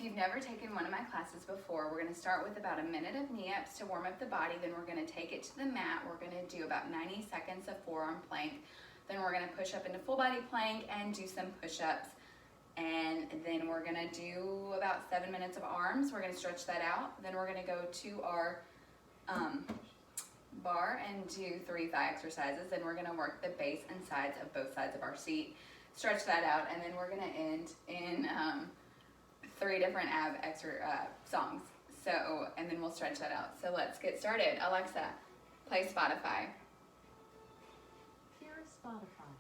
you've never taken one of my classes before, we're gonna start with about a minute of knee-ups to warm up the body, then we're gonna take it to the mat. We're gonna do about 90 seconds of forearm plank. Then we're gonna push up into full body plank and do some push-ups. And then we're gonna do about 7 minutes of arms. We're gonna stretch that out. Then we're gonna go to our bar and do 3 thigh exercises. Then we're gonna work the base and sides of both sides of our seat. Stretch that out, and then we're gonna end in 3 different ab songs. So, and then we'll stretch that out. So let's get started. Alexa, play Spotify. Here is Spotify.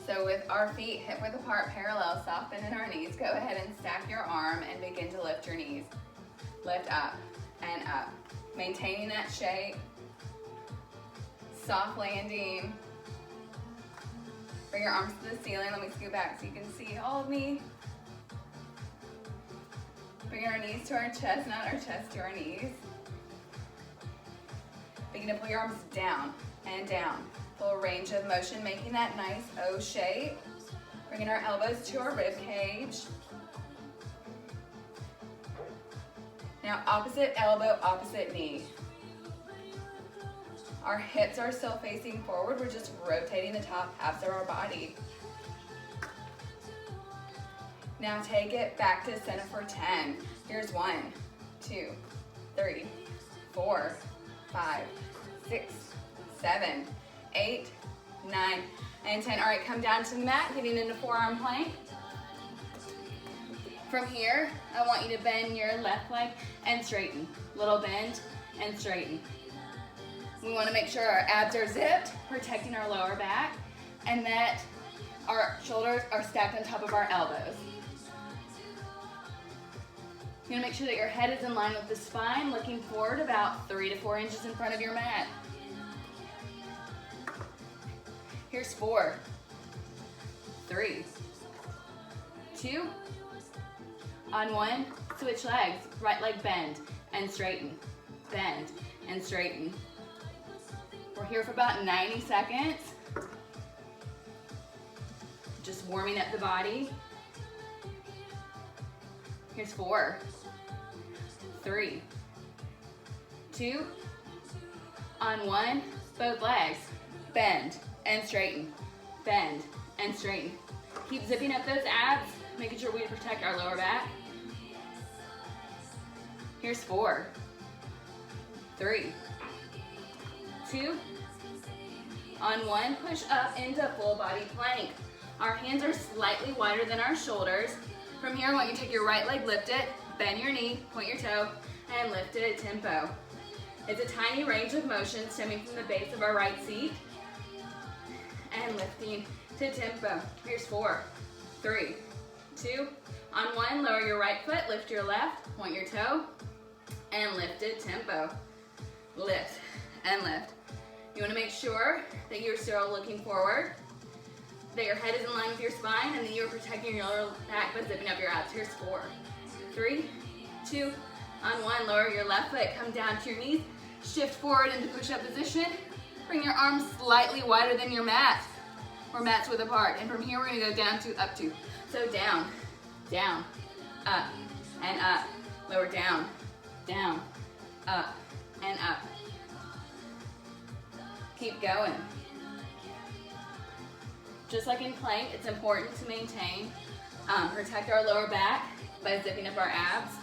So with our feet hip width apart, parallel, soft bend in our knees, go ahead and stack your arm and begin to lift your knees. Lift up and up. Maintaining that shape. Soft landing. Bring your arms to the ceiling. Let me scoot back so you can see all of me. Bring our knees to our chest, not our chest to our knees. Begin to pull your arms down and down. Full range of motion, making that nice O shape. Bringing our elbows to our rib cage. Now opposite elbow, opposite knee. Our hips are still facing forward. We're just rotating the top halves of our body. Now take it back to center for 10. Here's 1, 2, 3, 4, 5, 6, 7, 8, 9, and 10. All right, come down to the mat, getting into forearm plank. From here, I want you to bend your left leg and straighten. Little bend and straighten. We want to make sure our abs are zipped, protecting our lower back, and that our shoulders are stacked on top of our elbows. You're gonna make sure that your head is in line with the spine, looking forward about 3 to 4 inches in front of your mat. Here's 4, 3, 2, on 1, switch legs, right leg bend and straighten, bend and straighten. We're here for about 90 seconds. Just warming up the body. Here's 4, 3, 2, on 1, both legs, bend and straighten, bend and straighten. Keep zipping up those abs, making sure we protect our lower back. Here's 4, 3, 2, on 1, push up into full body plank. Our hands are slightly wider than our shoulders. From here, I want you to take your right leg, lift it, bend your knee, point your toe, and lift it at tempo. It's a tiny range of motion stemming from the base of our right seat and lifting to tempo. Here's 4, 3, 2, on 1, lower your right foot, lift your left, point your toe, and lift it tempo. Lift and lift. You want to make sure that you're still looking forward, that your head is in line with your spine, and that you're protecting your lower back by zipping up your abs. Here's 4, 3, 2, on 1, lower your left foot, come down to your knees, shift forward into push-up position, bring your arms slightly wider than your mat, or mats width apart, and from here we're going to go down to up to. So down, down, up, and up, lower down, down, up, and up. Keep going. Just like in plank, it's important to maintain, protect our lower back by zipping up our abs,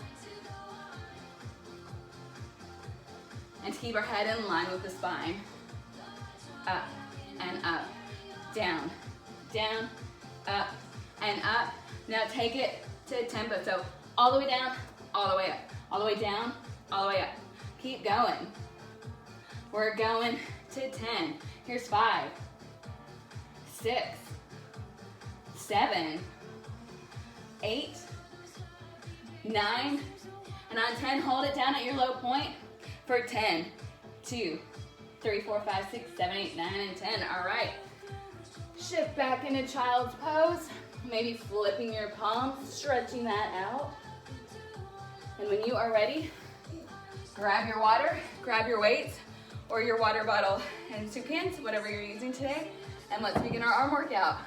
and to keep our head in line with the spine. Up and up, down, down, up, and up. Now take it to tempo. So all the way down, all the way up, all the way down, all the way up. Keep going. We're going to 10. Here's 5, 6, 7, 8, 9, and on 10, hold it down at your low point for 10, 2, 3, 4, 5, 6, 7, 8, 9, and 10. All right. Shift back into child's pose. Maybe flipping your palms, stretching that out. And when you are ready, grab your water, grab your weights, or your water bottle and soup cans, whatever you're using today, and let's begin our arm workout.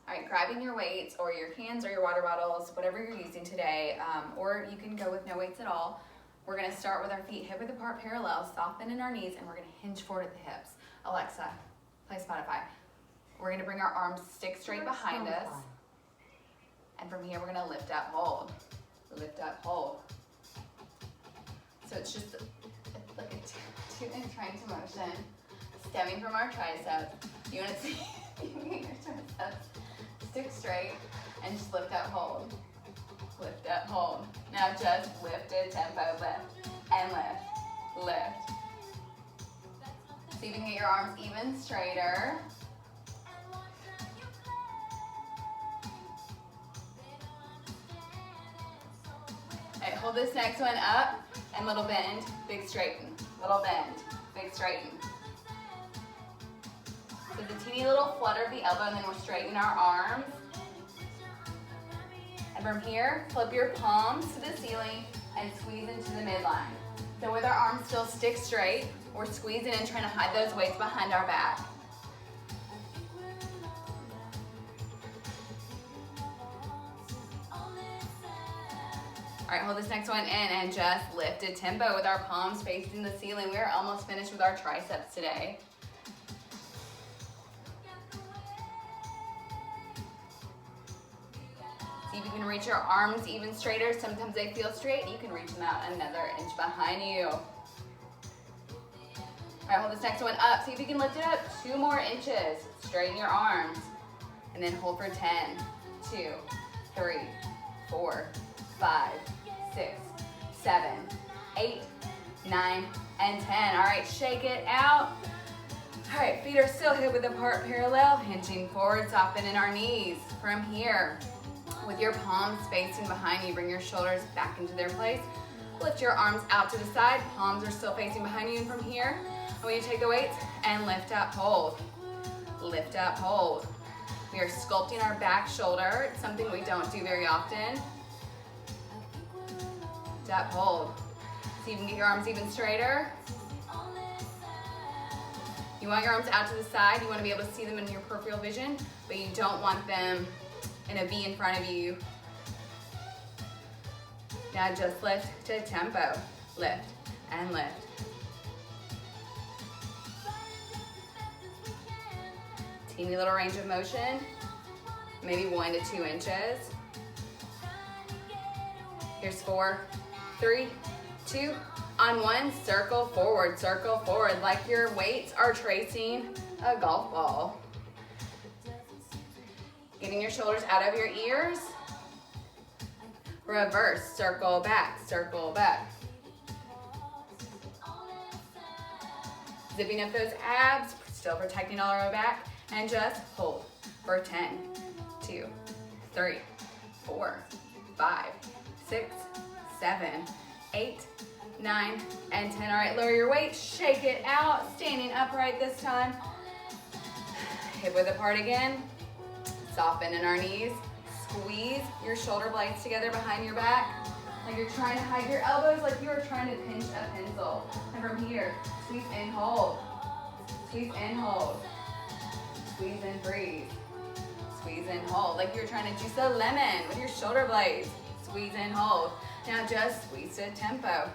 All right, grabbing your weights or your hands or your water bottles, whatever you're using today, or you can go with no weights at all. We're gonna start with our feet hip width apart parallel, soften in our knees, and we're gonna hinge forward at the hips. Alexa, play Spotify. We're gonna bring our arms stick straight behind us. And from here, we're gonna lift up, hold. Lift up, hold. So it's just like a two-inch range of motion, stemming from our triceps. You wanna see, you can get your triceps stick straight and just lift up, hold. Lift up, hold. Now just lift it, tempo, lift and lift, lift. See if you can get your arms even straighter. All right, hold this next one up and little bend, big straighten. Little bend, big straighten. So the teeny little flutter of the elbow, and then we're straightening our arms. And from here, flip your palms to the ceiling and squeeze into the midline. So with our arms still stick straight, we're squeezing and trying to hide those weights behind our back. All right, hold this next one in and just lift a tempo with our palms facing the ceiling. We are almost finished with our triceps today. See if you can reach your arms even straighter. Sometimes they feel straight. You can reach them out another inch behind you. All right, hold this next one up. See if you can lift it up 2 more inches. Straighten your arms. And then hold for 10, 2, 3, 4, 5, 6, 7, 8, 9, and 10. All right, shake it out. All right, feet are still hip width apart parallel, hinging forward, soften in our knees. From here, with your palms facing behind you, bring your shoulders back into their place. Lift your arms out to the side, palms are still facing behind you, and from here, I want you to take the weights and lift up, hold. Lift up, hold. We are sculpting our back shoulder. It's something we don't do very often. Lift up, hold. So you can get your arms even straighter. You want your arms out to the side. You want to be able to see them in your peripheral vision, but you don't want them in a V in front of you. Now just lift to tempo. Lift and lift. Teeny little range of motion, maybe 1 to 2 inches. Here's 4, 3, 2, on 1, circle forward, like your weights are tracing a golf ball. Getting your shoulders out of your ears. Reverse, circle back, circle back. Zipping up those abs, still protecting all our lower back, and just hold for 10, 2, 3, 4, 5, 6, 7, 8, 9, and 10. All right, lower your weight, shake it out, standing upright this time. Hip width apart again. Soften in our knees. Squeeze your shoulder blades together behind your back. Like you're trying to hide your elbows, like you are trying to pinch a pencil. And from here, squeeze and hold. Squeeze and hold. Squeeze and breathe. Squeeze and hold. Like you're trying to juice a lemon with your shoulder blades. Squeeze and hold. Now just squeeze to tempo.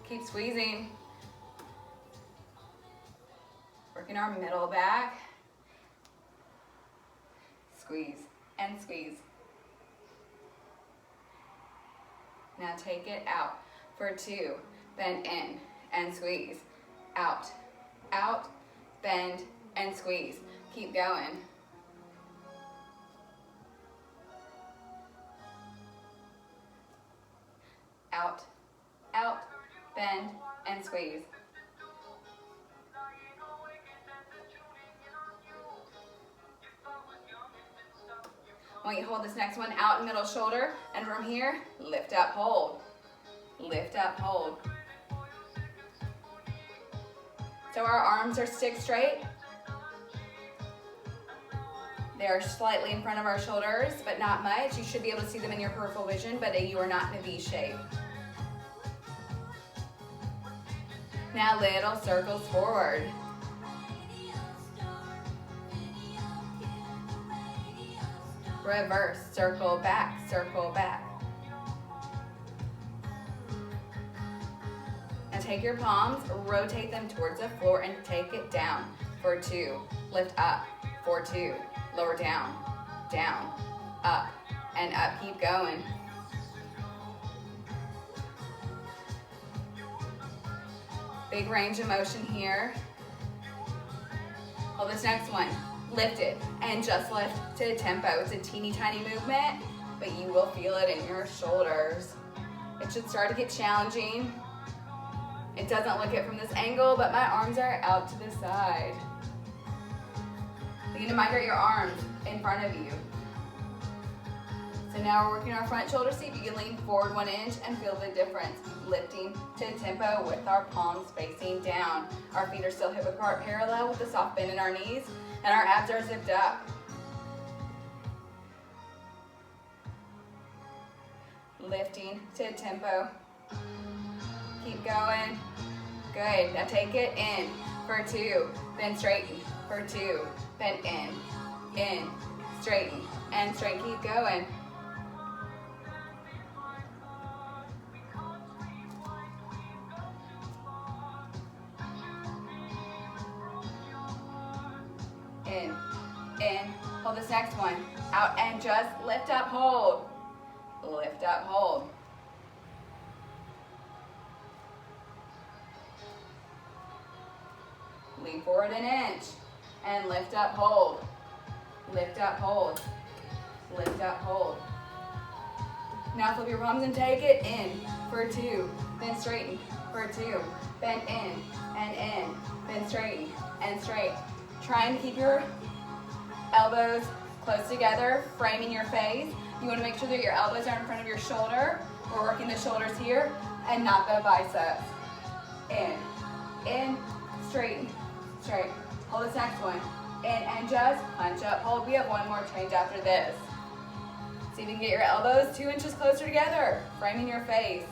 Keep squeezing. Working our middle back. Squeeze and squeeze. Now take it out for 2. Bend in and squeeze. Out, out, bend and squeeze. Keep going. Out, out, bend and squeeze. I want you to hold this next one out in middle shoulder, and from here, lift up, hold. Lift up, hold. So our arms are stick straight. They're slightly in front of our shoulders, but not much. You should be able to see them in your peripheral vision, but you are not in a V shape. Now little circles forward. reverse, circle back, circle back. Now take your palms, rotate them towards the floor and take it down for 2. Lift up for 2. Lower down, down, up, and up. Keep going. Big range of motion here. Hold this next one. Lift it and just lift to tempo. It's a teeny tiny movement, but you will feel it in your shoulders. It should start to get challenging. It doesn't look it from this angle, but my arms are out to the side. Begin to migrate your arms in front of you. So now we're working our front shoulder. See if you can lean forward 1 inch and feel the difference. Lifting to tempo with our palms facing down. Our feet are still hip width apart, parallel with the soft bend in our knees, and our abs are zipped up. Lifting to tempo. Keep going. Good. Now take it in for 2. Then straighten for 2. Then in, straighten, and straight. Keep going. In, hold this next one, out and just lift up, hold, lift up, hold. Lean forward 1 inch and lift up, hold, lift up, hold, lift up, hold. Now flip your palms and take it in for 2, then straighten for 2, bend in, then straighten and straight. Trying to keep your elbows close together, framing your face. You want to make sure that your elbows are in front of your shoulder. We're working the shoulders here and not the biceps. In, straighten, straight. Hold this next one. In and just punch up, hold. We have 1 more change after this. See if you can get your elbows 2 inches closer together, framing your face.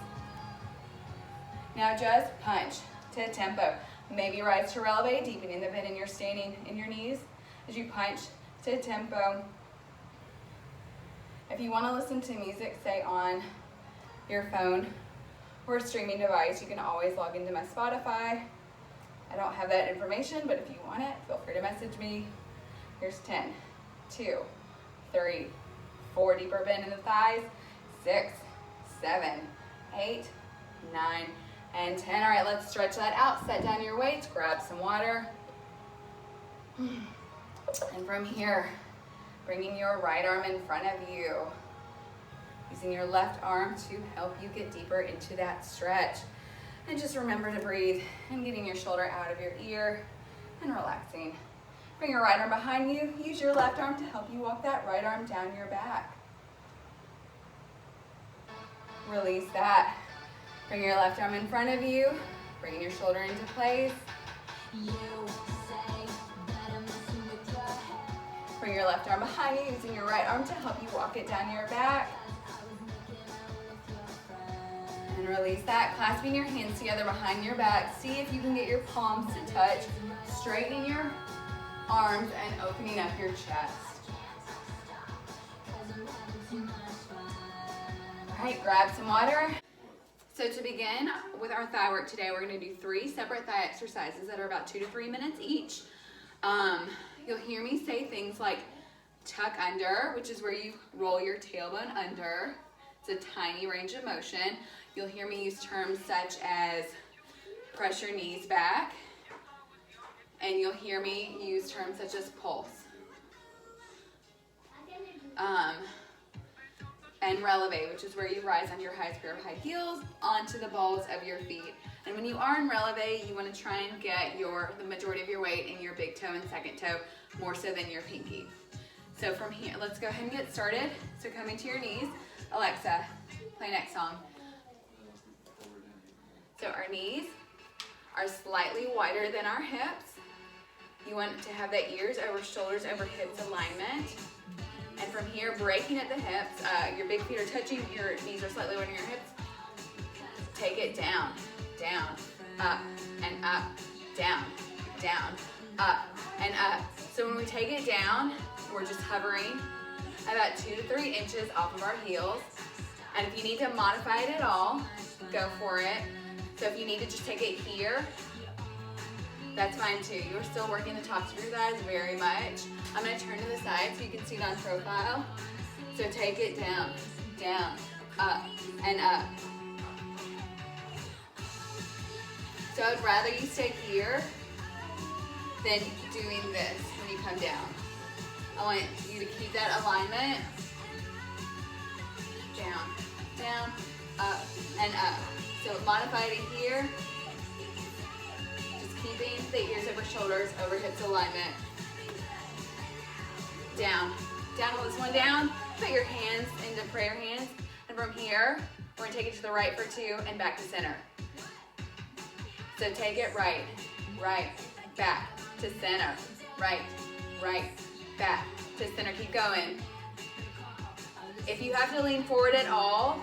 Now just punch to tempo. Maybe rise to releve, deepening the bend in your standing in your knees as you punch to tempo. If you want to listen to music, say on your phone or a streaming device, you can always log into my Spotify. I don't have that information, but if you want it, feel free to message me. Here's 10, 2, 3, 4, deeper bend in the thighs, 6, 7, 8, 9, and 10. All right, let's stretch that out. Set down your weights, grab some water. And from here, bringing your right arm in front of you. Using your left arm to help you get deeper into that stretch. And just remember to breathe and getting your shoulder out of your ear and relaxing. Bring your right arm behind you. Use your left arm to help you walk that right arm down your back. Release that. Bring your left arm in front of you, bringing your shoulder into place. Bring your left arm behind you, using your right arm to help you walk it down your back. And release that, clasping your hands together behind your back. See if you can get your palms to touch, straightening your arms and opening up your chest. All right, grab some water. So to begin with our thigh work today, we're going to do 3 separate thigh exercises that are about 2 to 3 minutes each. You'll hear me say things like tuck under, which is where you roll your tailbone under. It's a tiny range of motion. You'll hear me use terms such as press your knees back, and you'll hear me use terms such as pulse. And releve, which is where you rise on your highest pair of high heels onto the balls of your feet. And when you are in releve, you want to try and get the majority of your weight in your big toe and second toe, more so than your pinky. So from here, let's go ahead and get started. So coming to your knees, Alexa, play next song. So our knees are slightly wider than our hips. You want to have that ears over shoulders over hips alignment. And from here, breaking at the hips, your big feet are touching, your knees are slightly wider than your hips. Take it down, down, up, and up, down, down, up, and up. So when we take it down, we're just hovering about 2 to 3 inches off of our heels. And if you need to modify it at all, go for it. So if you need to just take it here, that's fine too. You're still working the tops of your thighs very much. I'm gonna turn to the side so you can see it on profile. So take it down, down, up, and up. So I'd rather you stay here than doing this when you come down. I want you to keep that alignment. Down, down, up, and up. So modify it here. Just keeping the ears over shoulders, over hips alignment. Down, down, hold this one down. Put your hands into prayer hands. And from here, we're gonna take it to the right for 2 and back to center. So take it right, right, back to center, right, right, back to center. Keep going. If you have to lean forward at all,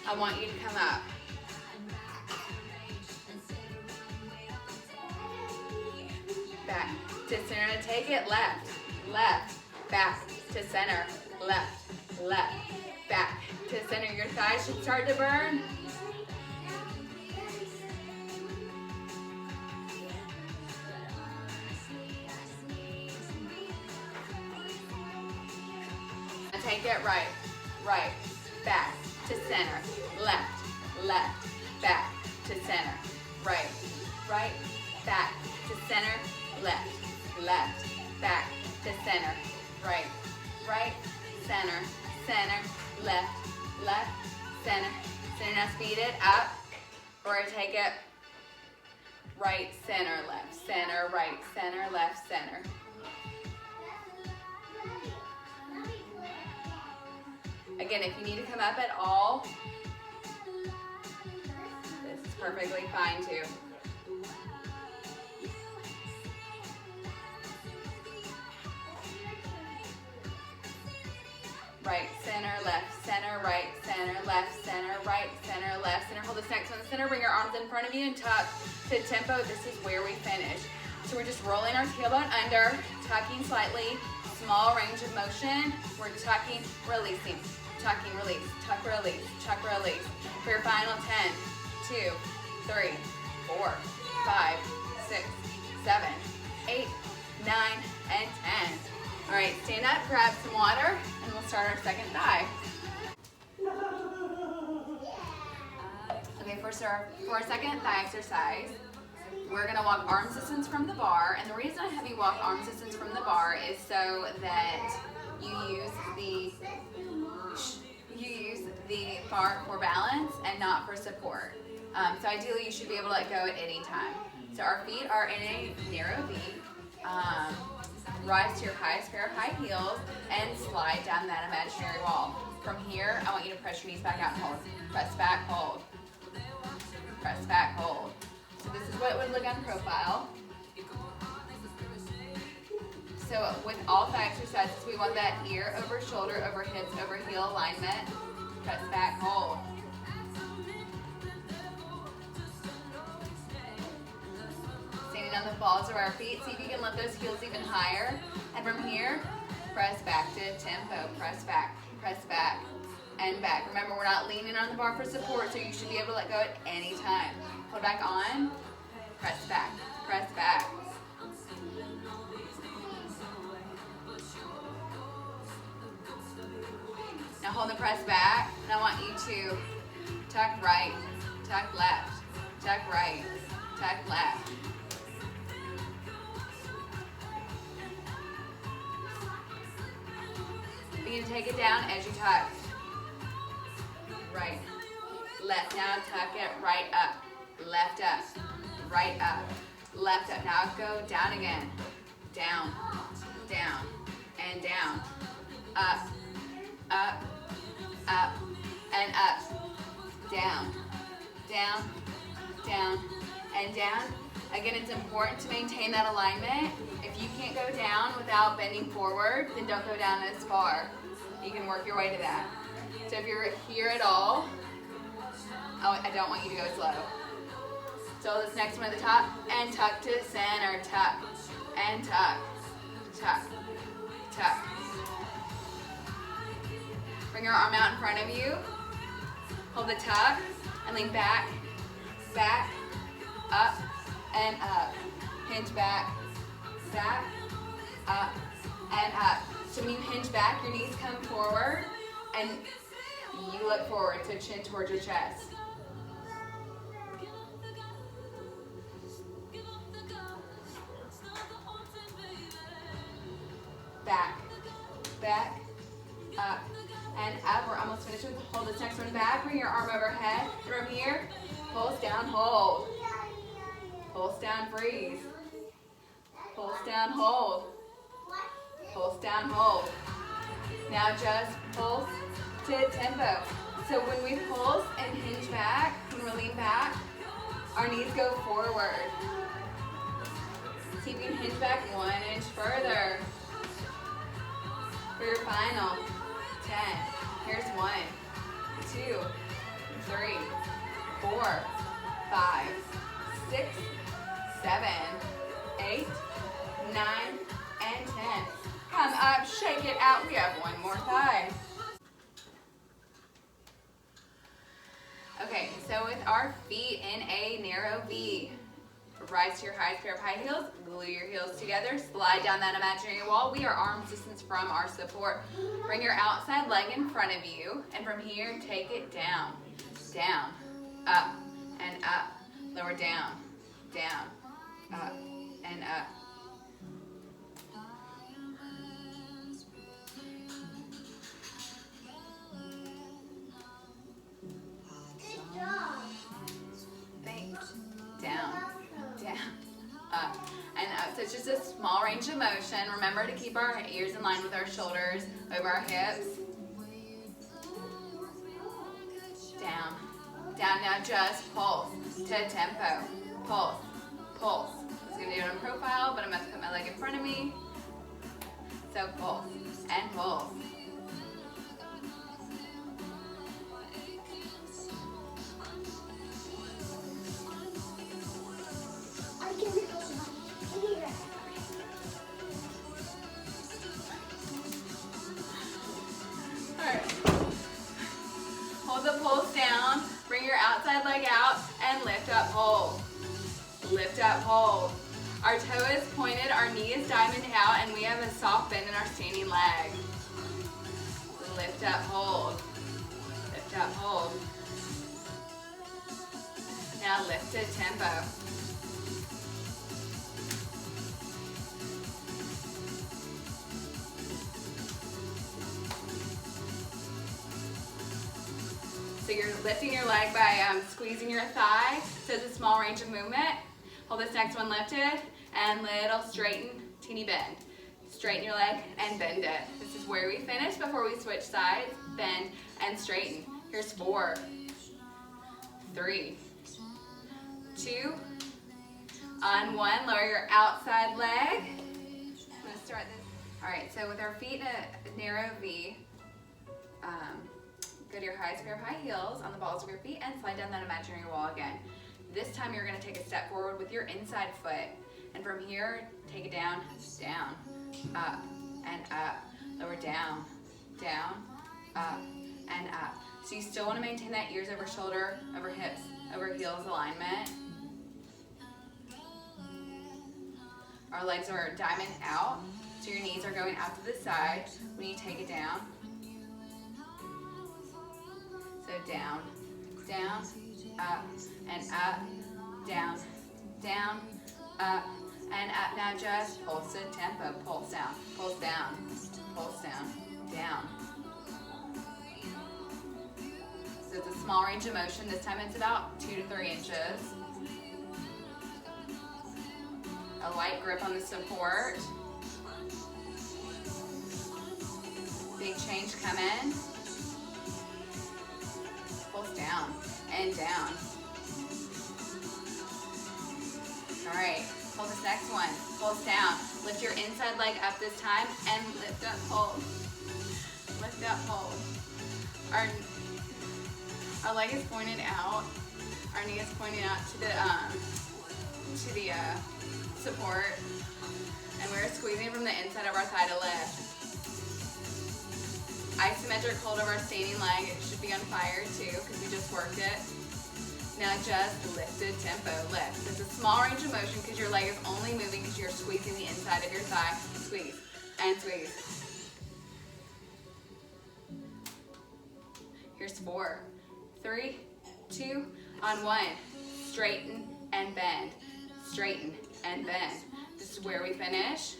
I want you to come up. Back to center. Take it left, left, back to center, left, left, back to center. Your thighs should start to burn. Take it right, right, back to center, left, left, back to center, right, right, back to center, left, left, back to center, right, right, center, center, left, left, center, center. Now speed it up, or take it right, center, left, center, right, center, left, center. Again, if you need to come up at all, this is perfectly fine too. Right, center, left, center, right, center, left, center, right, center, left, center. Hold this next one in the center. Bring your arms in front of you and tuck to tempo. This is where we finish. So we're just rolling our tailbone under, tucking slightly, small range of motion. We're tucking, releasing. Tucking, release, tuck, release, tuck, release. For your final 10, 2, 3, 4, 5, 6, 7, 8, 9, and 10. All right, stand up, grab some water, and we'll start our second thigh. Okay, for our second thigh exercise, we're gonna walk arm distance from the bar. And the reason I have you walk arm distance from the bar is so that you use the bar for balance and not for support. So ideally you should be able to let go at any time. So our feet are in a narrow V. Rise to your highest pair of high heels and slide down that imaginary wall. From here, I want you to press your knees back out and hold. Press back, hold. Press back, hold. So this is what it would look on profile. So with all thigh exercises, we want that ear over shoulder, over hips, over heel alignment. Press back, hold. Standing on the balls of our feet, see if you can lift those heels even higher. And from here, press back to tempo. Press back, and back. Remember, we're not leaning on the bar for support, so you should be able to let go at any time. Hold back on, press back, press back. Now hold the press back, and I want you to tuck right, tuck left, tuck right, tuck left. Begin to take it down as you tuck. Right, left, now tuck it right up, left up, right up, left up. Now go down again, down, down, and down, up, up, up, and up, down, down, down, and down. Again, it's important to maintain that alignment. If you can't go down without bending forward, then don't go down as far. You can work your way to that. So if you're here at all, I don't want you to go slow. So this next one at the top, and tuck to the center, tuck, and tuck, tuck, tuck. Bring your arm out in front of you. Hold the tuck and lean back, back, up, and up. Hinge back, back, up, and up. So when you hinge back, your knees come forward and you look forward, so chin towards your chest. Back, back, up, and up. We're almost finished with hold this next one back. Bring your arm overhead. From here, pulse down, hold. Pulse down, freeze. Pulse down, hold. Pulse down, hold. Now just pulse to tempo. So when we pulse and hinge back, when we lean back, our knees go forward. See if you can hinge back 1 inch further. For your final 10. Here's 1, 2, 3, 4, 5, 6, 7, 8, 9, and 10. Come up, shake it out. We have one more thigh. Okay, so with our feet in a narrow V, rise to your highest pair of high heels, glue your heels together, slide down that imaginary wall. We are arms distance from our support. Bring your outside leg in front of you, and from here, take it down, down, up, and up. Lower down, down, up, and up. Down, down, up, and up. So it's just a small range of motion. Remember to keep our ears in line with our shoulders, over our hips. Down, down. Now just pulse to tempo. Pulse, pulse. I was going to do it on profile, but I'm going to put my leg in front of me. So pulse and pulse. Hold the pulse down, bring your outside leg out, and lift up, hold. Lift up, hold. Our toe is pointed, our knee is diamond out, and we have a soft bend in our standing leg. Lift up, hold. Lift up, hold. Now lift to tempo. So you're lifting your leg by squeezing your thigh, so it's a small range of movement. Hold this next one lifted, and little straighten, teeny bend. Straighten your leg and bend it. This is where we finish before we switch sides, bend and straighten. Here's 4, 3, 2, on 1, lower your outside leg. I'm gonna start this. All right, so with our feet in a narrow V, go to your highest pair of high heels on the balls of your feet and slide down that imaginary wall again. This time you're going to take a step forward with your inside foot, and from here, take it down, down, up, and up. Lower down, down, up, and up. So you still want to maintain that ears over shoulder, over hips, over heels alignment. Our legs are diamond out, so your knees are going out to the side when you take it down. So down, down, up, and up, down, down, up, and up. Now just pulse to tempo. Pulse down, pulse down, pulse down, down. So it's a small range of motion. This time it's about 2 to 3 inches. A light grip on the support. Big change come in. Pulse down and down. All right, hold this next one. Pulse down. Lift your inside leg up this time and lift up, hold. Lift up, hold. Our leg is pointed out. Our knee is pointing out to the support, and we're squeezing from the inside of our thigh to lift. Isometric Isometric hold of our standing leg. It should be on fire too because we just worked it. Now just lifted tempo, lift. It's a small range of motion because your leg is only moving because you're squeezing the inside of your thigh. Squeeze and squeeze. Here's 4, 3, 2, on 1. Straighten and bend. Straighten and bend. This is where we finish.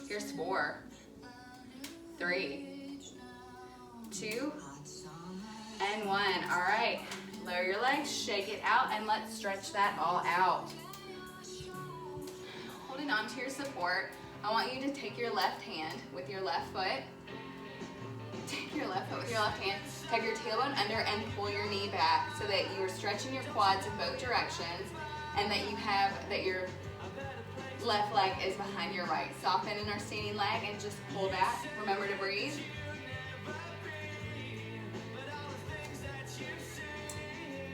Here's 4, 3, 2, and 1. All right, lower your legs, shake it out, and let's stretch that all out. Holding on to your support, I want you to take your left hand with your left foot. Take your left foot with your left hand, tug your tailbone under and pull your knee back so that you are stretching your quads in both directions and that your left leg is behind your right. Soften in our standing leg and just pull back. Remember to breathe.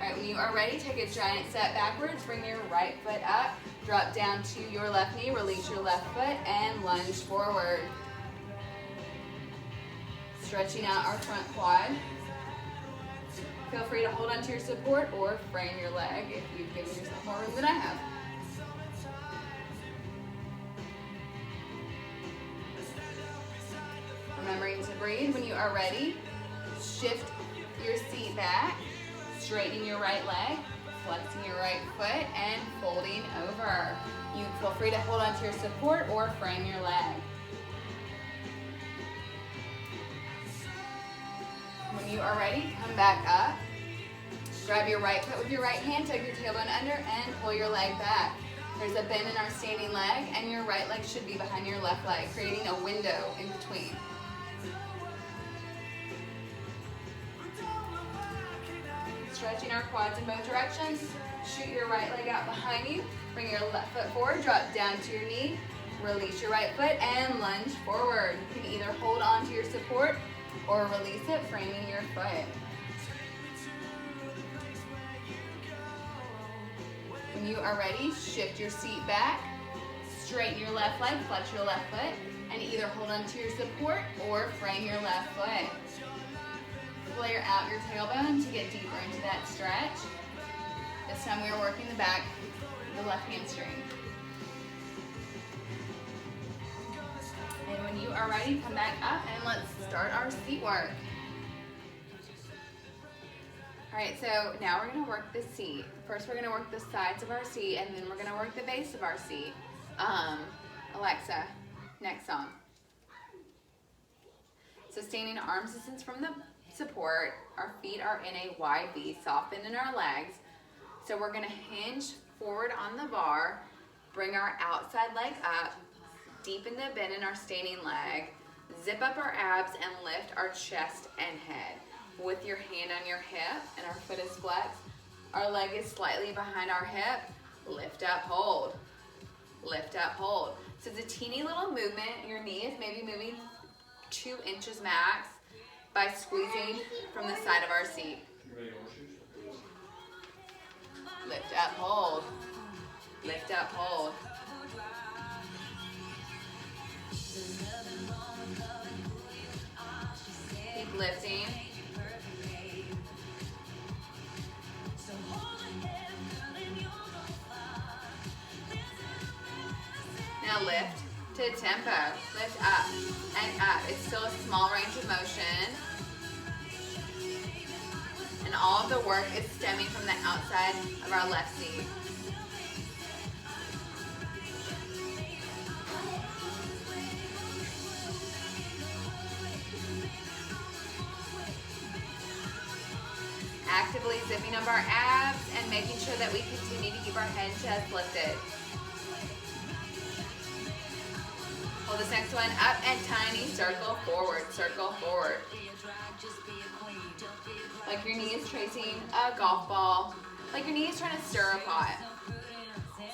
All right, when you are ready, take a giant step backwards. Bring your right foot up. Drop down to your left knee. Release your left foot and lunge forward. Stretching out our front quad. Feel free to hold onto your support or frame your leg if you've given yourself more room than I have. Remembering to breathe. When you are ready, shift your seat back, straightening your right leg, flexing your right foot, and folding over. You feel free to hold onto your support or frame your leg. When you are ready, come back up. Grab your right foot with your right hand, tug your tailbone under, and pull your leg back. There's a bend in our standing leg, and your right leg should be behind your left leg, creating a window in between. Stretching our quads in both directions. Shoot your right leg out behind you. Bring your left foot forward, drop down to your knee. Release your right foot and lunge forward. You can either hold on to your support or release it, framing your foot. When you are ready, shift your seat back, straighten your left leg, flex your left foot, and either hold on to your support or frame your left foot. Flare out your tailbone to get deeper into that stretch. This time we are working the back, the left hamstring. And when you are ready, come back up and let's start our seat work. All right, so now we're gonna work the seat. First we're gonna work the sides of our seat and then we're gonna work the base of our seat. Alexa, next song. So standing arms distance from the support, our feet are in a wide V, soften in our legs. So we're gonna hinge forward on the bar, bring our outside leg up, deepen the bend in our standing leg, zip up our abs and lift our chest and head. With your hand on your hip and our foot is flexed, our leg is slightly behind our hip, lift up, hold. Lift up, hold. So it's a teeny little movement. Your knee is maybe moving 2 inches max by squeezing from the side of our seat. Lift up, hold. Lift up, hold. Keep lifting. Now lift to tempo. Lift up and up. It's still a small range of motion. And all of the work is stemming from the outside of our left seat. Actively zipping up our abs and making sure that we continue to keep our head and chest lifted. Hold this next one up and tiny circle forward, circle forward. Like your knee is tracing a golf ball, like your knee is trying to stir a pot.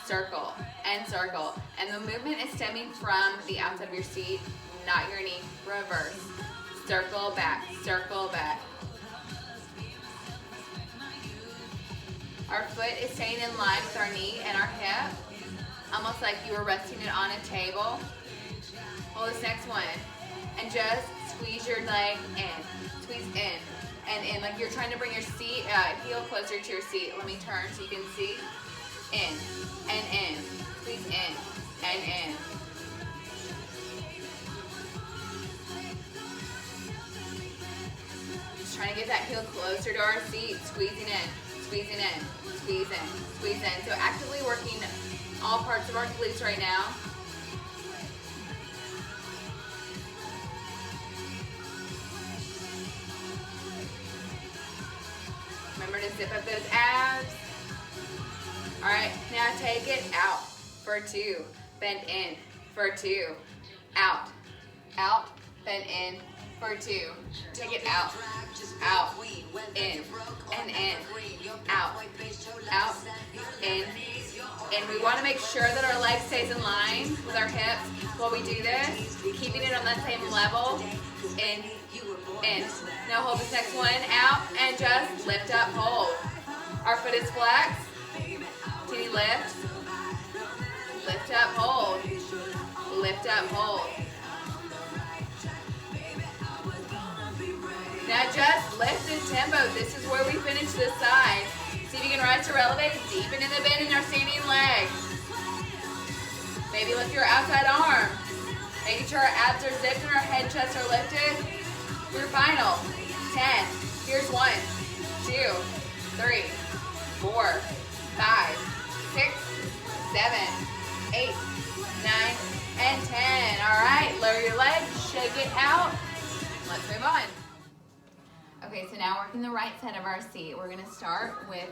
Circle and circle. And the movement is stemming from the outside of your seat, not your knee. Reverse. Circle back, circle back. Our foot is staying in line with our knee and our hip, almost like you were resting it on a table. Hold Hold this next one. And just squeeze your leg in. Squeeze in and in. Like you're trying to bring your seat, heel closer to your seat. Let me turn so you can see. In and in. Squeeze in and in. Just trying to get that heel closer to our seat. Squeezing in, squeezing in, squeeze in, squeeze in. So actively working all parts of our glutes right now. Remember to zip up those abs. All right, now take it out for 2. Bend in for 2. Out, out, bend in for 2. Take it out, out, in, and in, out, out, in. And we want to make sure that our leg stays in line with our hips while we do this, keeping it on that same level. In, in. Now hold this next one out and just lift up, hold. Our foot is flexed. Teeny lift. Lift up, hold. Lift up, hold. Now just lift in tempo. This is where we finish this side. See if you can rise or elevate. Deepen in the bend in our standing leg. Maybe lift your outside arm. Making sure our abs are zipped and our head, chest are lifted. For your final 10. Here's 1, 2, 3, 4, 5, 6, 7, 8, 9, and 10. All right, lower your legs, shake it out. Let's move on. Okay, so now working the right side of our seat. We're gonna start with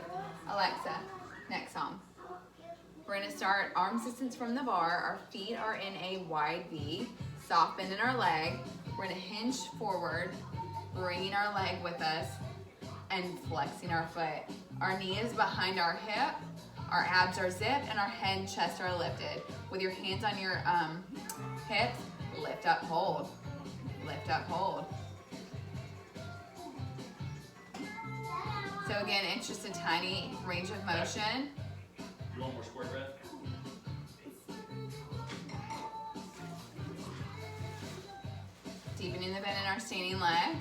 Alexa, next song. We're gonna start arms distance from the bar. Our feet are in a wide V, soft bend in our leg. We're gonna hinge forward, bringing our leg with us and flexing our foot. Our knee is behind our hip, our abs are zipped, and our head and chest are lifted. With your hands on your hips, lift up, hold. Lift up, hold. So again, it's just a tiny range of motion. You want more square breath? Deepening the bend in our standing leg.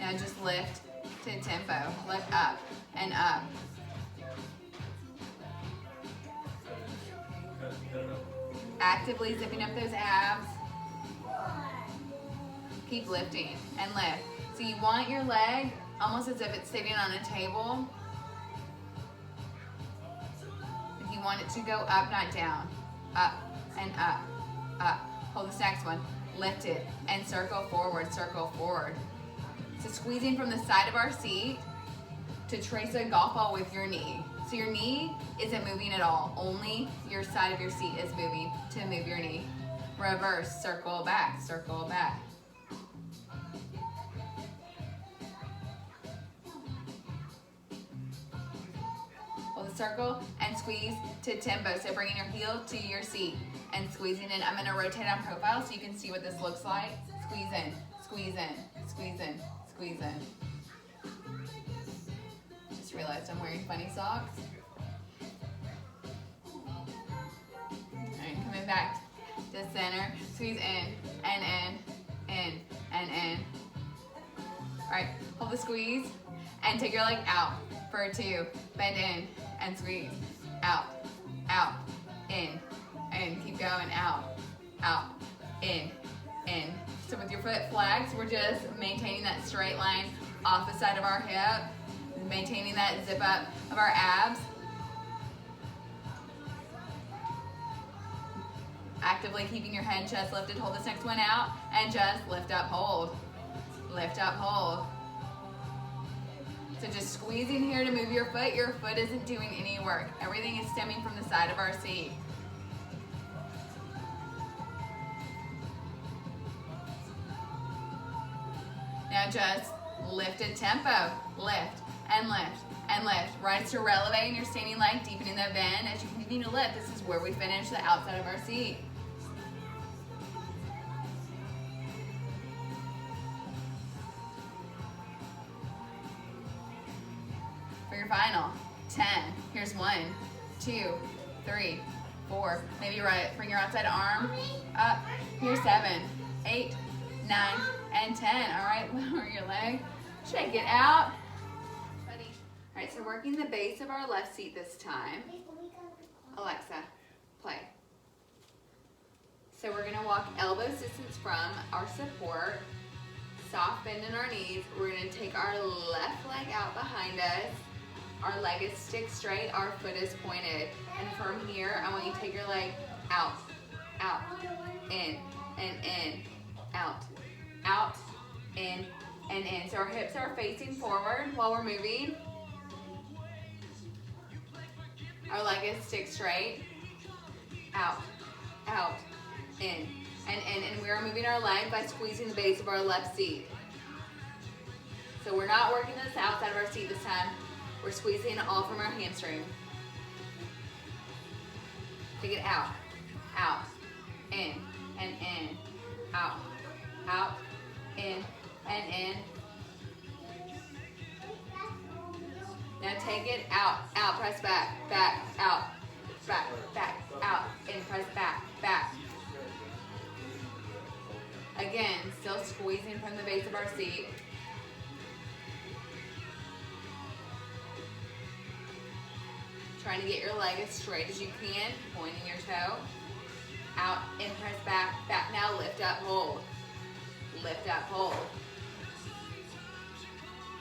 Now just lift to tempo. Lift up and up. Actively zipping up those abs. Keep lifting and lift. So you want your leg almost as if it's sitting on a table. If you want it to go up, not down. Up and up, up. Hold this next one. Lift it and circle forward, circle forward. So squeezing from the side of our seat to trace a golf ball with your knee. So your knee isn't moving at all. Only your side of your seat is moving to move your knee. Reverse, circle back, circle back. Hold the circle and squeeze to tempo. So bringing your heel to your seat and squeezing in. I'm gonna rotate on profile so you can see what this looks like. Squeeze in, squeeze in, squeeze in, squeeze in. Just realized I'm wearing funny socks. Alright, coming back to center. Squeeze in and in and in. Alright, hold the squeeze and take your leg out for 2. Bend in and squeeze. Out, out, in, and keep going. Out, out, in. So with your foot flags, we're just maintaining that straight line off the side of our hip, maintaining that zip up of our abs. Actively keeping your head and chest lifted. Hold this next one out and just lift up, hold. Lift up, hold. So just squeezing here to move your foot. Your foot isn't doing any work. Everything is stemming from the side of our seat. Now just lift at tempo. Lift and lift and lift. Rise to releve in your standing leg, deepening the bend. As you continue to lift, this is where we finish the outside of our seat. For your final 10. Here's 1, 2, 3, 4. Maybe bring your outside arm up. Here, 7, 8, 9, and 10. All right, lower your leg. Shake it out. All right, so working the base of our left seat this time. Alexa, play. So we're gonna walk elbows distance from our support. Soft bend in our knees. We're gonna take our left leg out behind us. Our leg is stick straight, our foot is pointed. And from here, I want you to take your leg out, out, in, and in, out, out, in, and in. So our hips are facing forward while we're moving. Our leg is stick straight, out, out, in, and we are moving our leg by squeezing the base of our left seat. So we're not working this outside of our seat this time. We're squeezing all from our hamstring. Take it out, out, in, and in, out, out, in, and in. Now take it out, out, press back, back, out, back, back, out, in, press back, back. Again, still squeezing from the base of our seat. Trying to get your leg as straight as you can, pointing your toe. Out, in, press back, back. Now lift up, hold. Lift up, hold.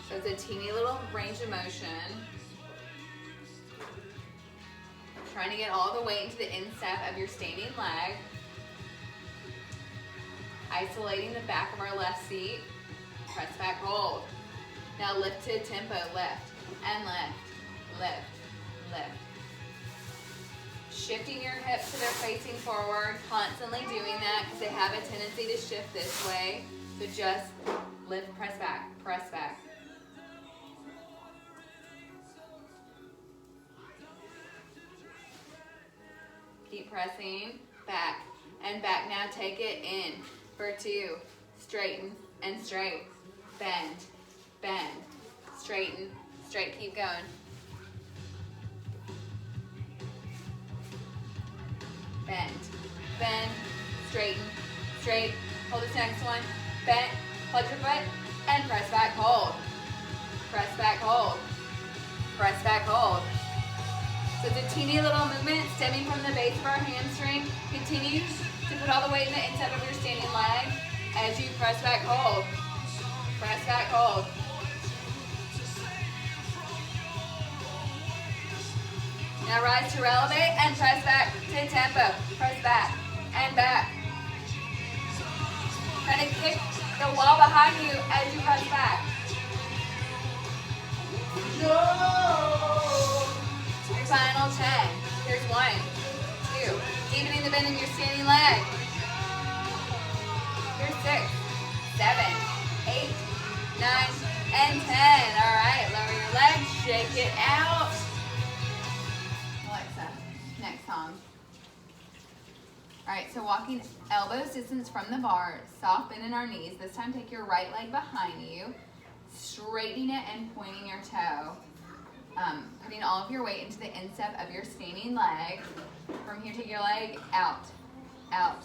So it's a teeny little range of motion. Trying to get all the weight into the instep of your standing leg. Isolating the back of our left seat. Press back, hold. Now lift to tempo, lift, and lift, lift, lift. Shifting your hips so they're facing forward, constantly doing that because they have a tendency to shift this way. So just lift, press back, press back. Keep pressing, back, and back. Now take it in for 2, straighten and straight, bend, bend, straighten, straight, keep going. Bend, bend, straighten, straight, hold this next one, bend, plug your foot, and press back, hold. Press back, hold. Press back, hold. So it's a teeny little movement stemming from the base of our hamstring. Continue to put all the weight in the instep of your standing leg as you press back, hold. Press back, hold. Now rise to elevate and press back to tempo. Press back and back. Kind of kick the wall behind you as you press back. No! Your final 10. Here's 1, 2. Deepening the bend in your standing leg. Here's 6, 7, 8, 9, and 10. All right, lower your legs, shake it out. Alexa, next song. All right, so walking elbows distance from the bar, soft bend in our knees. This time take your right leg behind you, straightening it and pointing your toe. Putting all of your weight into the instep of your standing leg. From here, take your leg out, out,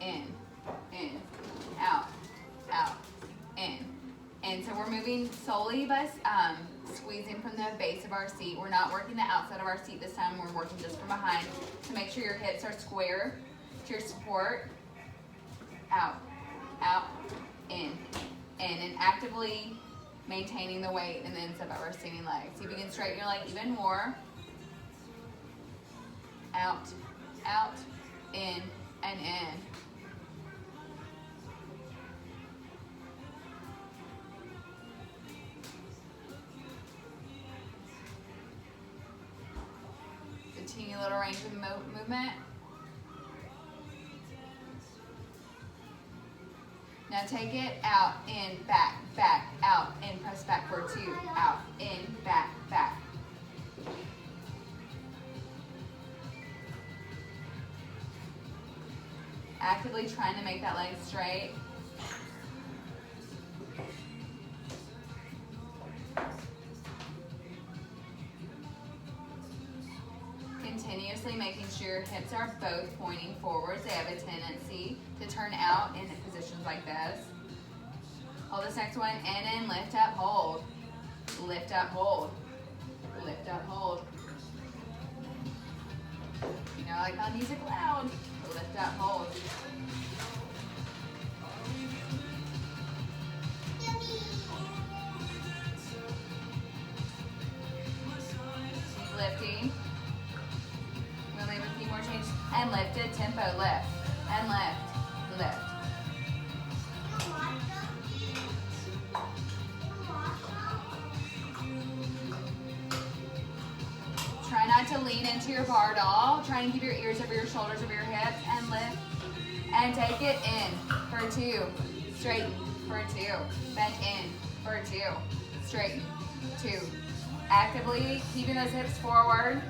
in, out, out, in. And so we're moving solely by squeezing from the base of our seat. We're not working the outside of our seat this time. We're working just from behind to make sure your hips are square to your support. Out, out, in, and actively maintaining the weight in the instep of our standing leg. See if you can straighten your leg even more. Out, out, in, and in. It's a teeny little range of movement. Now take it out, in, back, back, out, in, press back for 2, out, in, back, back. Actively trying to make that leg straight. continuously making sure your hips are both pointing forwards. They have a tendency to turn out in positions like this. Hold this next one, in, lift up, hold. Lift up, hold. Lift up, hold. You know, I like my music loud. Lift up, hold. Keep lifting. We'll leave a few more changes. And lifted, tempo, lift. And lift, lift. Try not to lean into your bar at all. Try and keep your ears over your shoulders, over your hips, and lift. And take it in for 2. Straighten for 2. Bend in for 2. Straighten, 2. Actively keeping those hips forward.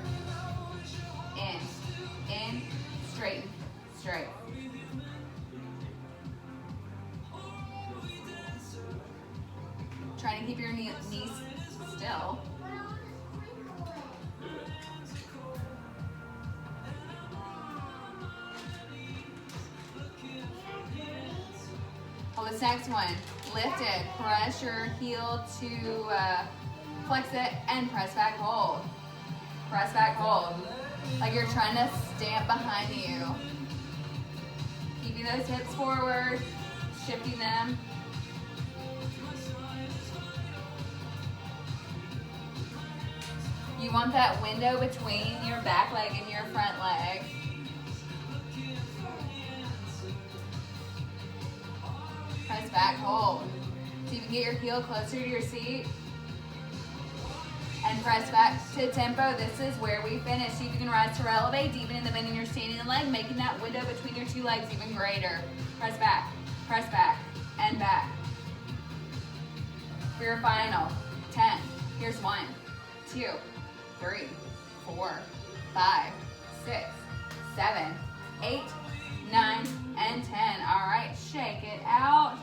In, straighten, straight. Try to keep your knees still. Hold this next one. Lift it. Press your heel to flex it and press back, hold. Press back, hold. Like you're trying to stamp behind you. Keeping those hips forward, shifting them. You want that window between your back leg and your front leg. Press back, hold. So you can get your heel closer to your seat. And press back to tempo. This is where we finish. See if you can rise to elevate, deepen in the bend in your standing leg, making that window between your 2 legs even greater. Press back, and back. For your final 10. Here's 1, 2, 3, 4, 5, 6, 7, 8, 9, and 10. All right, shake it out.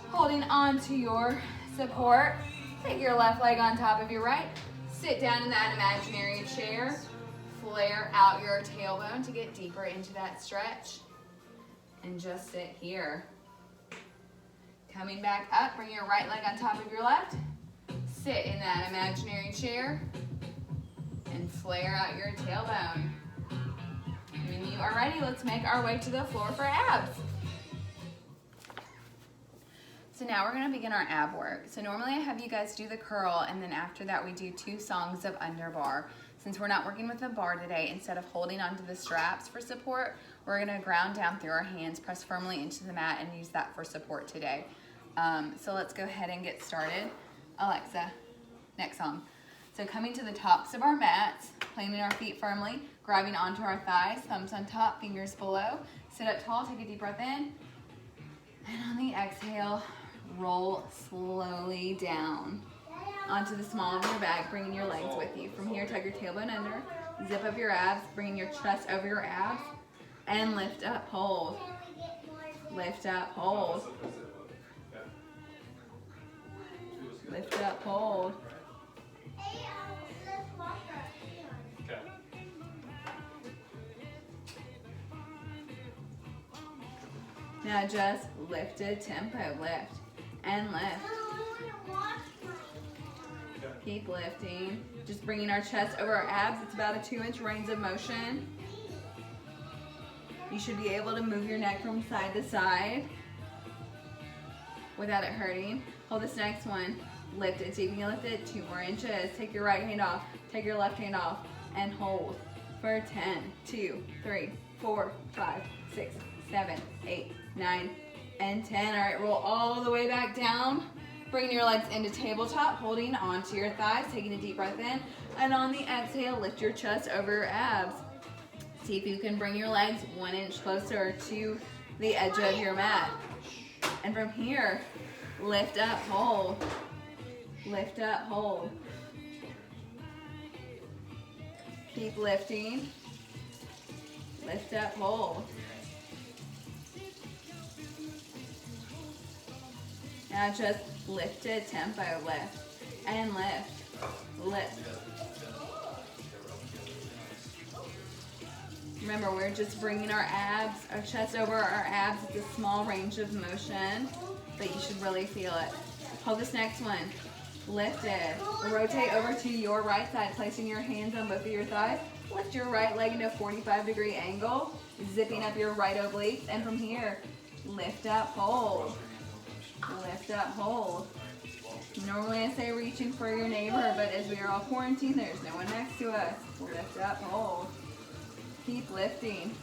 Holding on to your support. Take your left leg on top of your right. Sit down in that imaginary chair. Flare out your tailbone to get deeper into that stretch. And just sit here. Coming back up, bring your right leg on top of your left. Sit in that imaginary chair. And flare out your tailbone. When you are ready, let's make our way to the floor for abs. So now we're gonna begin our ab work. So normally I have you guys do the curl, and then after that we do 2 songs of under bar. Since we're not working with the bar today, instead of holding onto the straps for support, we're gonna ground down through our hands, press firmly into the mat, and use that for support today. So let's go ahead and get started. Alexa, next song. So coming to the tops of our mats, planting our feet firmly, grabbing onto our thighs, thumbs on top, fingers below. Sit up tall, take a deep breath in. And on the exhale, roll slowly down onto the small of your back, bringing your legs with you. From here, tuck your tailbone under, zip up your abs, bringing your chest over your abs, and lift up, hold. Lift up, hold. Lift up, hold. Now just lift it, tempo, lift and lift. Keep lifting. Just bringing our chest over our abs. It's about a 2-inch range of motion. You should be able to move your neck from side to side without it hurting. Hold this next one. Lift it. See if you can lift it 2 more inches. Take your right hand off. Take your left hand off and hold for 10, 2, 3, 4, 5, 6, 7, 8, 9, and 10. All right, roll all the way back down. Bringing your legs into tabletop, holding onto your thighs, taking a deep breath in. And on the exhale, lift your chest over your abs. See if you can bring your legs 1 inch closer to the edge of your mat. And from here, lift up, hold. Lift up, hold. Keep lifting. Lift up, hold. Now just lift it, tempo, lift, and lift, lift. Remember, we're just bringing our abs, our chest over our abs. It's a small range of motion, but you should really feel it. Hold this next one. Lifted. Rotate over to your right side, placing your hands on both of your thighs. Lift your right leg into a 45-degree angle, zipping up your right obliques, and from here, lift up, hold. Lift up, hold. Normally I say reaching for your neighbor, but as we are all quarantined, there's no one next to us. Lift up, hold. Keep lifting.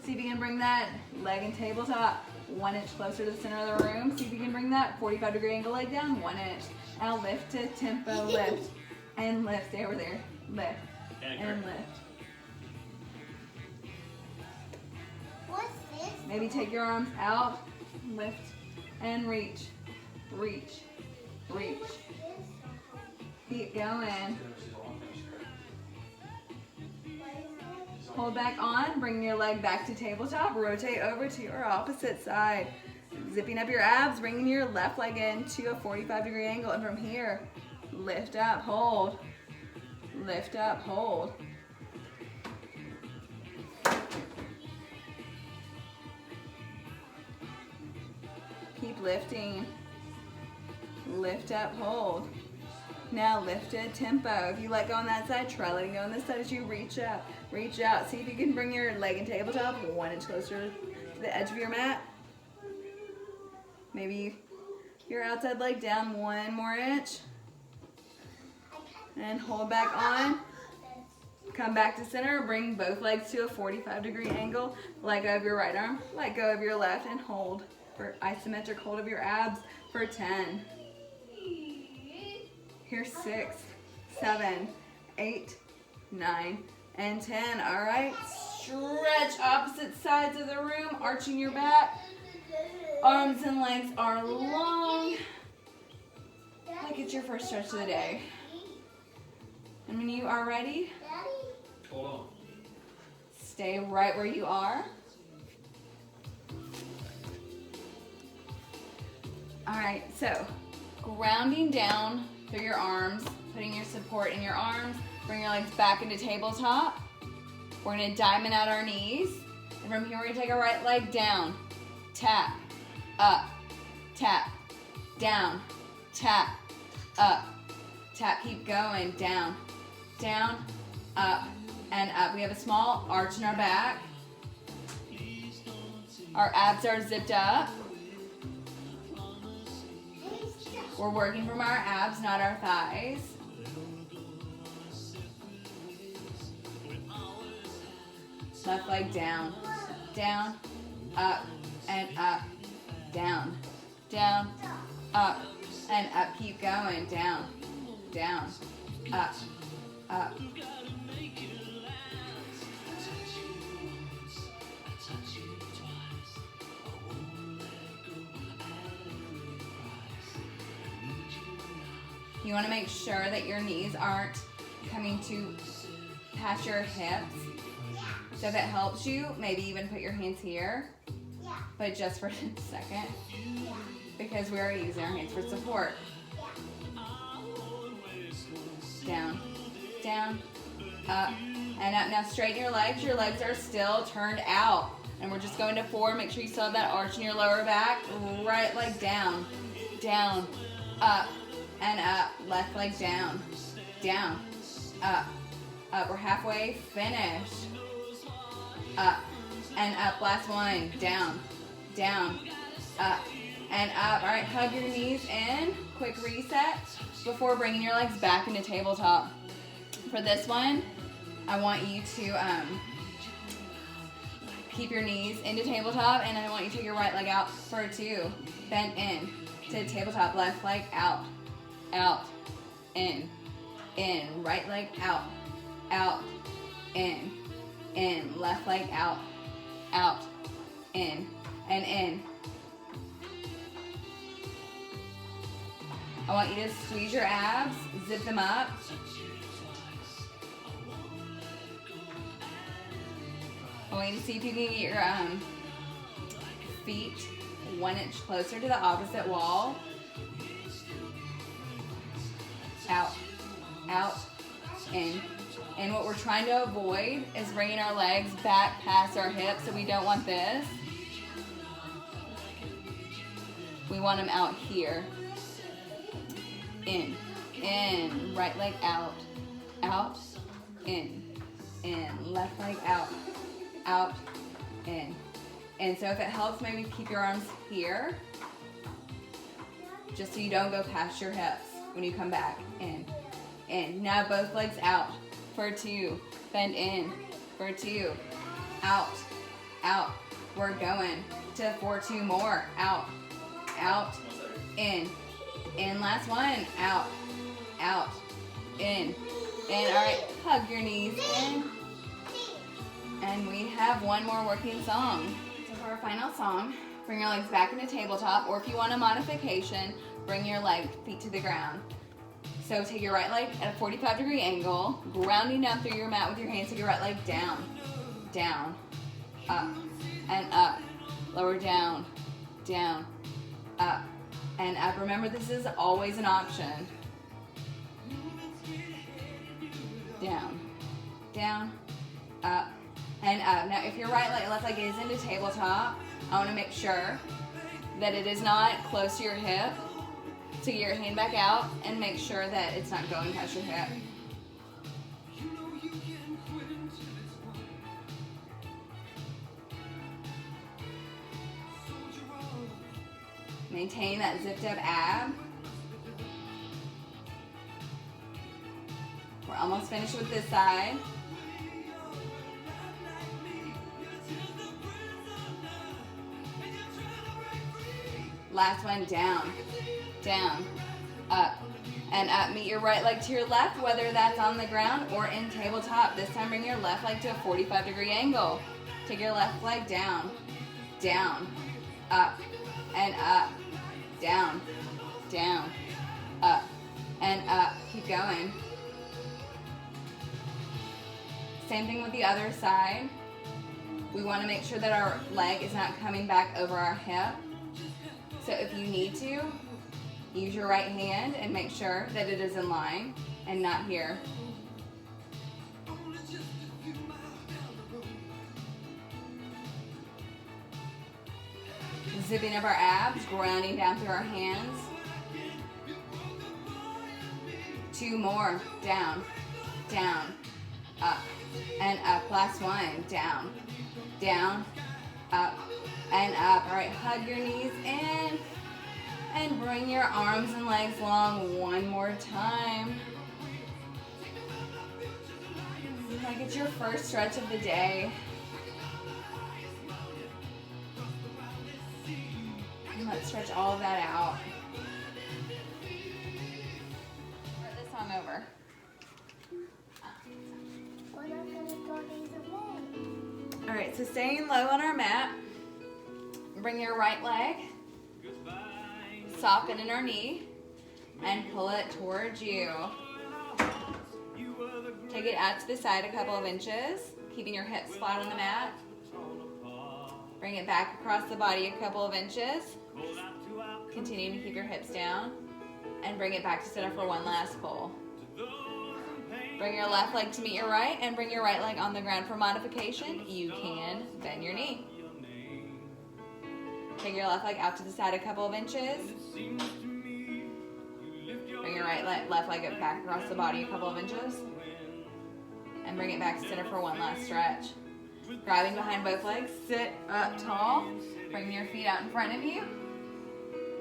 See if you can bring that leg and tabletop 1 inch closer to the center of the room. See if you can bring that 45-degree angle leg down 1 inch. Now lift to tempo, lift and lift. Stay over there. Lift and lift. What's this? Maybe take your arms out, lift and reach, reach, reach. Keep going. Hold back on, bring your leg back to tabletop, rotate over to your opposite side. Zipping up your abs, bringing your left leg into a 45-degree angle, and from here, lift up, hold. Lift up, hold. Keep lifting. Lift up, hold. Now lifted tempo. If you let go on that side, try letting go on this side as you reach up. Reach out. See if you can bring your leg and tabletop 1 inch closer to the edge of your mat. Maybe your outside leg down 1 more inch. And hold back on. Come back to center. Bring both legs to a 45-degree angle. Let go of your right arm. Let go of your left and hold for isometric hold of your abs for 10. Here's 6, 7, 8, 9, and 10. All right, stretch opposite sides of the room, arching your back. Arms and legs are long. Like it's your first stretch of the day. And when you are ready, Hold on. stay right where you are. All right, so grounding down through your arms, putting your support in your arms, bring your legs back into tabletop. We're gonna diamond out our knees. And from here, we're gonna take our right leg down, tap, up, tap, down, tap, up, tap, keep going, down, down, up, and up. We have a small arch in our back. Our abs are zipped up. We're working from our abs, not our thighs. Left leg down, down, up, and up, down, down, up, and up. Keep going, down, down, up, up. You want to make sure that your knees aren't coming to past your hips. So if it helps you, maybe even put your hands here, but just for a second, because we're already using our hands for support. Down, down, up, and up. Now straighten your legs. Your legs are still turned out. And we're just going to 4. Make sure you still have that arch in your lower back. Right leg down, down, up, and up. Left leg down, down, up, up. We're halfway finished. Up and up. Last one. Down, down, up, and up. All right, hug your knees in. Quick reset before bringing your legs back into tabletop. For this one, I want you to keep your knees into tabletop, and I want you to take your right leg out for 2. Bend in to tabletop. Left leg out, out, in. Right leg out, out, in. Left leg out, out, in, and in. I want you to squeeze your abs, zip them up. I want you to see if you can get your feet 1 inch closer to the opposite wall. Out, out, in, And what we're trying to avoid is bringing our legs back past our hips, so we don't want this. We want them out here. In, right leg out, in, left leg out, in. And so if it helps, maybe keep your arms here, just so you don't go past your hips when you come back, in. Now both legs out for 2, bend in for 2, out, we're going for 2 more, out, in, last one, out, in, all right, hug your knees in, and we have one more working song. So for our final song, bring your legs back into tabletop, or if you want a modification, bring your feet to the ground. So take your right leg at a 45-degree angle, grounding down through your mat with your hands. Take your right leg down, up, and up, lower down, up, and up. Remember, this is always an option. Down, up, and up. Now, if your right leg, left leg is into tabletop, I want to make sure that it is not close to your hip. So get your hand back out and make sure that it's not going past your hip. Maintain that zipped up ab. We're almost finished with this side. Last one, down, up, and up. Meet your right leg to your left, whether that's on the ground or in tabletop. This time bring your left leg to a 45-degree angle. Take your left leg down, up, and up, down, up, and up. Keep going. Same thing with the other side. We want to make sure that our leg is not coming back over our hip. So if you need to, use your right hand and make sure that it is in line and not here. Zipping up our abs, grounding down through our hands. 2 more, down, up, and up. Last one, down, up, and up. All right, hug your knees in and bring your arms and legs long one more time. Like it's your first stretch of the day. And let's stretch all of that out. Start this song over. All right, so staying low on our mat. Bring your right leg, soften in our knee, and pull it towards you. Take it out to the side a couple of inches, keeping your hips flat on the mat. Bring it back across the body a couple of inches. Continue to keep your hips down, and bring it back to center for one last pull. Bring your left leg to meet your right, and bring your right leg on the ground for modification. You can bend your knee. Take your left leg out to the side a couple of inches. Bring your left leg back across the body a couple of inches. And bring it back to center for one last stretch. Grabbing behind both legs, sit up tall. Bring your feet out in front of you.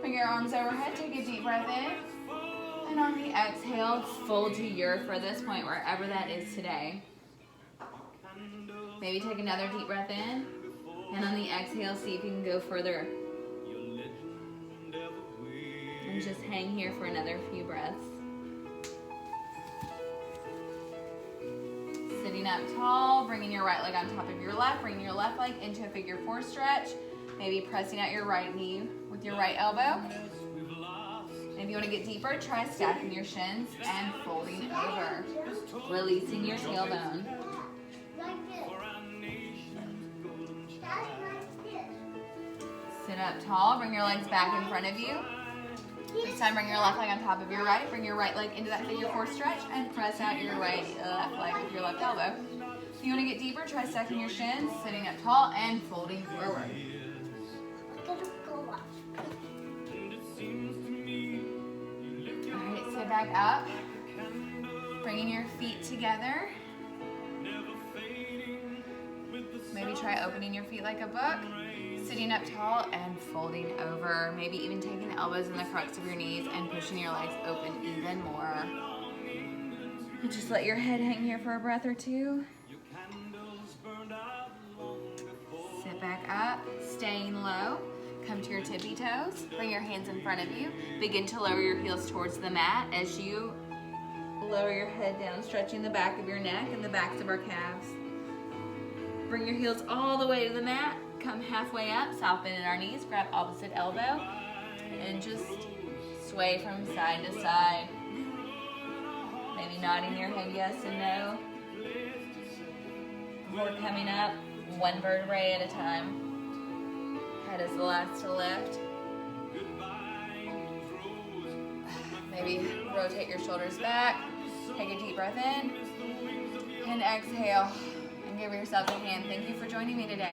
Bring your arms overhead, take a deep breath in. And on the exhale, fold to your furthest point, wherever that is today. Maybe take another deep breath in. And on the exhale, see if you can go further. And just hang here for another few breaths. Sitting up tall, bringing your right leg on top of your left, bringing your left leg into a figure 4 stretch. Maybe pressing out your right knee with your right elbow. And if you want to get deeper, try stacking your shins and folding over, releasing your tailbone. Sit up tall, bring your legs back in front of you. This time, bring your left leg on top of your right. Bring your right leg into that figure 4 stretch and press out your left leg with your left elbow. If you want to get deeper, try stacking your shins, sitting up tall and folding forward. I'm gonna go up. All right, sit back up. Bringing your feet together. Maybe try opening your feet like a book. Sitting up tall and folding over. Maybe even taking the elbows in the crux of your knees and pushing your legs open even more. And just let your head hang here for a breath or two. Sit back up, staying low. Come to your tippy toes. Bring your hands in front of you. Begin to lower your heels towards the mat as you lower your head down, stretching the back of your neck and the backs of our calves. Bring your heels all the way to the mat. Come halfway up, soft bend in our knees, grab opposite elbow, and just sway from side to side. Maybe nodding your head yes and no. Before coming up, one vertebrae at a time. Head is the last to lift. Maybe rotate your shoulders back. Take a deep breath in. And exhale. And give yourself a hand. Thank you for joining me today.